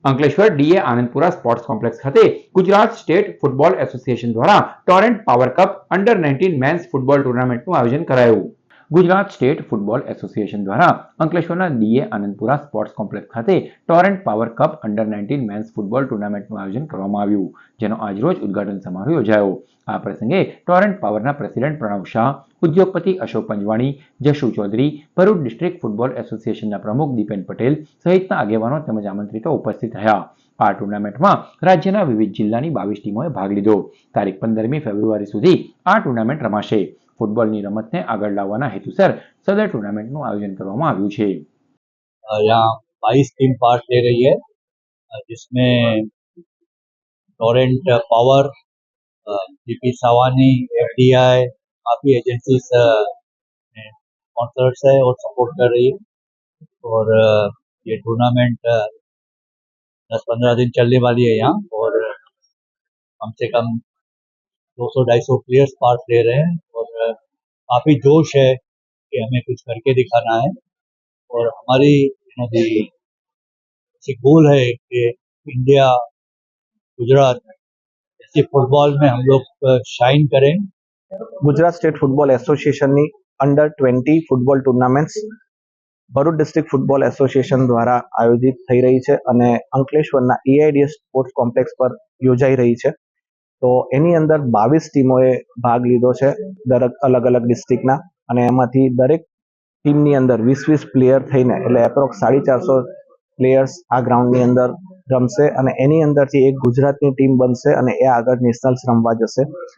Ankleshwar DA Anandpura sports complex ખાતે Gujarat state football association દ્વારા Torrent power cup under 19 men's football ટુર્નામેન્ટનું આયોજન કરાયું. ગુજરાત સ્ટેટ ફૂટબોલ એસોસિએશન દ્વારા અંકલેશ્વરના ડીએ આનંદપુરા સ્પોર્ટ્સ કોમ્પ્લેક્સ ખાતે Torrent power cup under 19 men's football ટુર્નામેન્ટનું આયોજન કરવામાં આવ્યું, જેનો આજરોજ ઉદ્ઘાટન સમારોહ યોજાયો. આ પ્રસંગે ટોરેન્ટ પાવરના પ્રેસિડેન્ટ પ્રણવ શાહ, ઉદ્યોગપતિ અશોક પંજવાણી, જશુ ચૌધરી, ભરૂચ ડિસ્ટ્રિક્ટ ફૂટબોલ એસોસિએશનના પ્રમુખ દીપેન પટેલ સહિતના આગેવાનો તેમજ આમંત્રિતો ઉપસ્થિત રહ્યા. આ ટુર્નામેન્ટમાં રાજ્યના વિવિધ જિલ્લાની 22 ટીમોએ ભાગ લીધો. તારીખ 15મી ફેબ્રુઆરી સુધી આ ટુર્નામેન્ટ રમાશે. ફૂટબોલની રમતને આગળ લાવવાના હેતુસર સદર ટુર્નામેન્ટનું આયોજન કરવામાં આવ્યું છે. यहाँ 22 टीम पार्ट ले रही है, जिसमें टोरेंट पावर, जीपी सावानी, एफडीआई, काफ़ी एजेंसीज स्पॉन्सर्स है और सपोर्ट कर रही है. और ये टूर्नामेंट 10-15 दिन चलने वाली है यहाँ, और कम से कम 200-250 प्लेयर्स पार्ट ले रहे हैं. और काफ़ी जोश है कि हमें कुछ करके दिखाना है. और हमारी गोल है कि इंडिया, गुजरात ऐसे फुटबॉल में हम लोग शाइन करें. ગુજરાત સ્ટેટ ફૂટબોલ એસોસિએશનની under 20 football tournaments Bharuch district football association દ્વારા આયોજિત થઈ રહી છે અને અંકલેશ્વરના ઈઆઈડીએસ સ્પોર્ટ્સ કોમ્પ્લેક્સ પર યોજાઈ રહી છે. તો એની અંદર 22 ટીમોએ ભાગ લીધો છે, અલગ અલગ ડિસ્ટ્રિક્ટના, અને એમાંથી દરેક ટીમની અંદર 20-20 પ્લેયર થઈને, એટલે એપ્રોક્સ 450 પ્લેયર્સ આ ગ્રાઉન્ડની અંદર રમશે અને એની અંદરથી એક ગુજરાતની ટીમ બનશે અને એ આગળ નેશનલ્સ રમવા જશે.